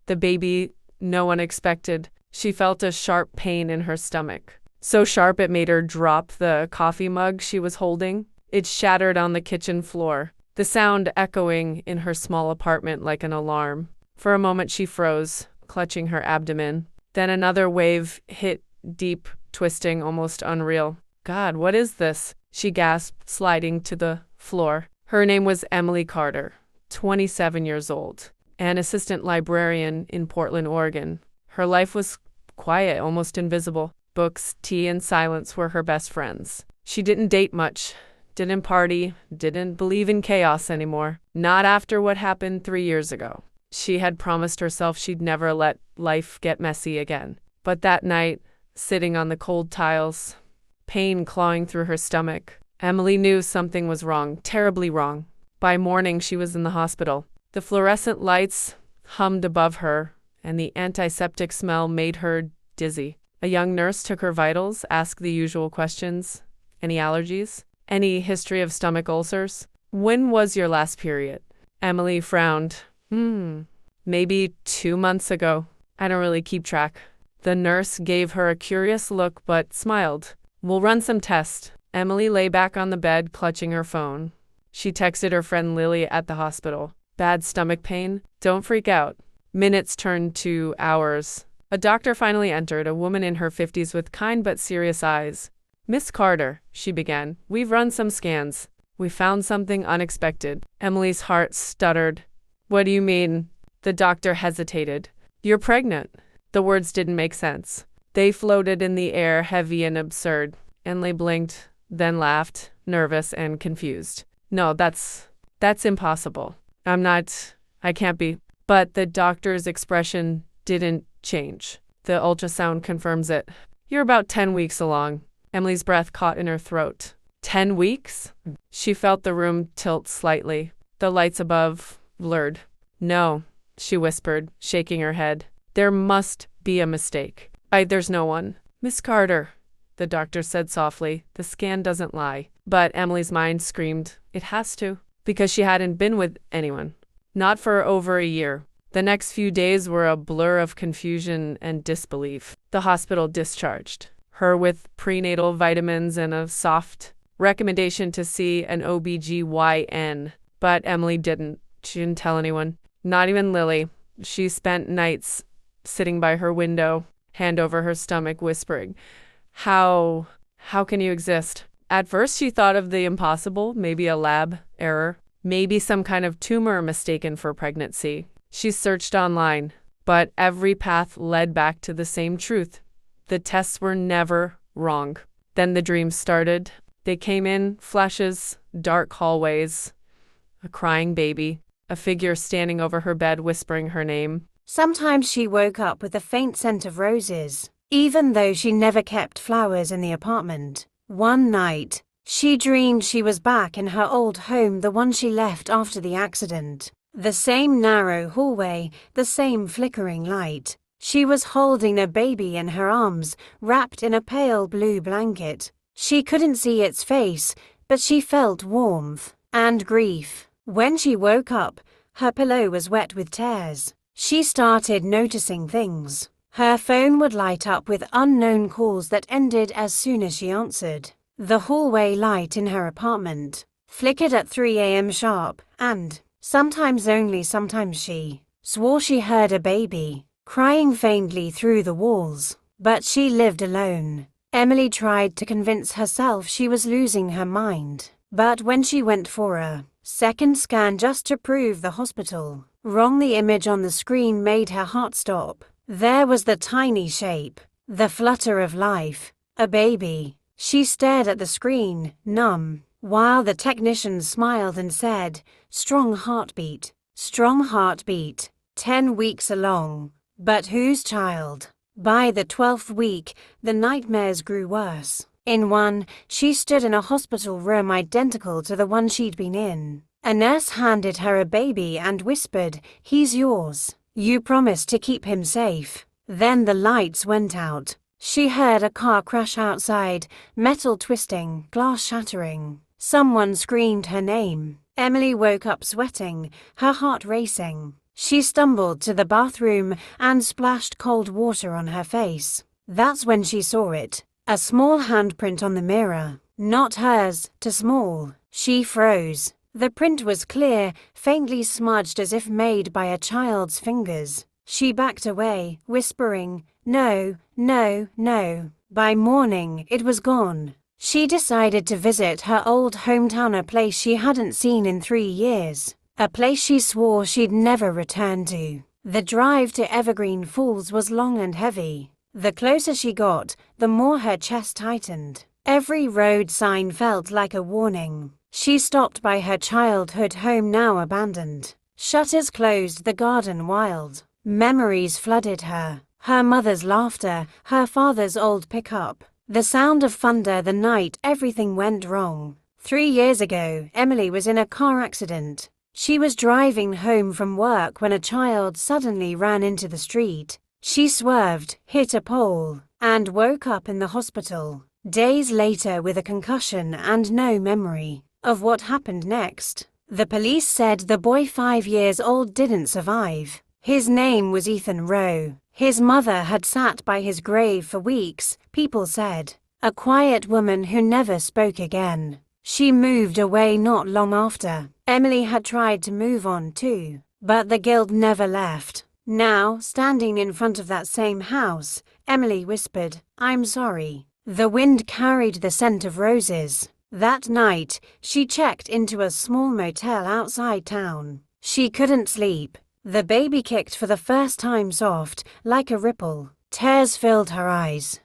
The baby no one expected. She felt a sharp pain in her stomach. So sharp it made her drop the coffee mug she was holding. It shattered on the kitchen floor, the sound echoing in her small apartment like an alarm. For a moment she froze, clutching her abdomen. Then another wave hit deep, twisting, almost unreal. God, what is this? She gasped, sliding to the floor. Her name was Emily Carter, 27 years old, an assistant librarian in Portland, Oregon. Her life was quiet, almost invisible. Books, tea, and silence were her best friends. She didn't date much, didn't party, didn't believe in chaos anymore. Not after what happened 3 years ago. She had promised herself she'd never let life get messy again. But that night, sitting on the cold tiles, pain clawing through her stomach, Emily knew something was wrong, terribly wrong. By morning, she was in the hospital. The fluorescent lights hummed above her, and the antiseptic smell made her dizzy. A young nurse took her vitals, asked the usual questions. Any allergies? Any history of stomach ulcers? When was your last period? Emily frowned. Maybe 2 months ago. I don't really keep track. The nurse gave her a curious look but smiled. We'll run some tests. Emily lay back on the bed, clutching her phone. She texted her friend Lily at the hospital. Bad stomach pain? Don't freak out. Minutes turned to hours. A doctor finally entered, a woman in her 50s with kind but serious eyes. Miss Carter, she began, we've run some scans. We found something unexpected. Emily's heart stuttered. What do you mean? The doctor hesitated. You're pregnant. The words didn't make sense. They floated in the air, heavy and absurd. Emily blinked, then laughed, nervous and confused. No, that's impossible. I can't be. But the doctor's expression didn't change. The ultrasound confirms it. You're about 10 weeks along. Emily's breath caught in her throat. 10 weeks? She felt the room tilt slightly. The lights above blurred. No, she whispered, shaking her head. There must be a mistake. There's no one. Miss Carter, the doctor said softly, the scan doesn't lie. But Emily's mind screamed, it has to, because she hadn't been with anyone. Not for over a year. The next few days were a blur of confusion and disbelief. The hospital discharged her with prenatal vitamins and a soft recommendation to see an OBGYN. But Emily didn't. She didn't tell anyone. Not even Lily. She spent nights sitting by her window, hand over her stomach, whispering, How can you exist? At first she thought of the impossible, maybe a lab error, maybe some kind of tumor mistaken for pregnancy. She searched online, but every path led back to the same truth. The tests were never wrong. Then the dreams started. They came in flashes, dark hallways, a crying baby, a figure standing over her bed whispering her name. Sometimes she woke up with a faint scent of roses, even though she never kept flowers in the apartment. One night, she dreamed she was back in her old home, the one she left after the accident. The same narrow hallway, the same flickering light. She was holding a baby in her arms, wrapped in a pale blue blanket. She couldn't see its face, but she felt warmth and grief. When she woke up, her pillow was wet with tears. She started noticing things. Her phone would light up with unknown calls that ended as soon as she answered. The hallway light in her apartment flickered at 3 a.m. sharp, and sometimes she swore she heard a baby crying faintly through the walls. But she lived alone. Emily tried to convince herself she was losing her mind. But when she went for a second scan just to prove the hospital wrong, the image on the screen made her heart stop. There was the tiny shape, the flutter of life, a baby. She stared at the screen, numb, while the technician smiled and said, strong heartbeat, 10 weeks along. But whose child? By the 12th week, the nightmares grew worse. In one, she stood in a hospital room identical to the one she'd been in. A nurse handed her a baby and whispered, he's yours. You promised to keep him safe. Then the lights went out. She heard a car crash outside, metal twisting, glass shattering. Someone screamed her name. Emily woke up sweating, her heart racing. She stumbled to the bathroom and splashed cold water on her face. That's when she saw it. A small handprint on the mirror. Not hers, too small. She froze. The print was clear, faintly smudged as if made by a child's fingers. She backed away, whispering, "No, no, no." By morning, it was gone. She decided to visit her old hometown, a place she hadn't seen in 3 years. A place she swore she'd never return to. The drive to Evergreen Falls was long and heavy. The closer she got, the more her chest tightened. Every road sign felt like a warning. She stopped by her childhood home, now abandoned. Shutters closed, the garden wild. Memories flooded her. Her mother's laughter, her father's old pickup. The sound of thunder the night everything went wrong. 3 years ago, Emily was in a car accident. She was driving home from work when a child suddenly ran into the street. She swerved, hit a pole, and woke up in the hospital. Days later with a concussion and no memory of what happened next. The police said the boy, 5 years old, didn't survive. His name was Ethan Rowe. His mother had sat by his grave for weeks, people said. A quiet woman who never spoke again. She moved away not long after. Emily had tried to move on too, but the guilt never left. Now, standing in front of that same house, Emily whispered, "I'm sorry." The wind carried the scent of roses. That night, she checked into a small motel outside town. She couldn't sleep. The baby kicked for the first time, soft, like a ripple. Tears filled her eyes.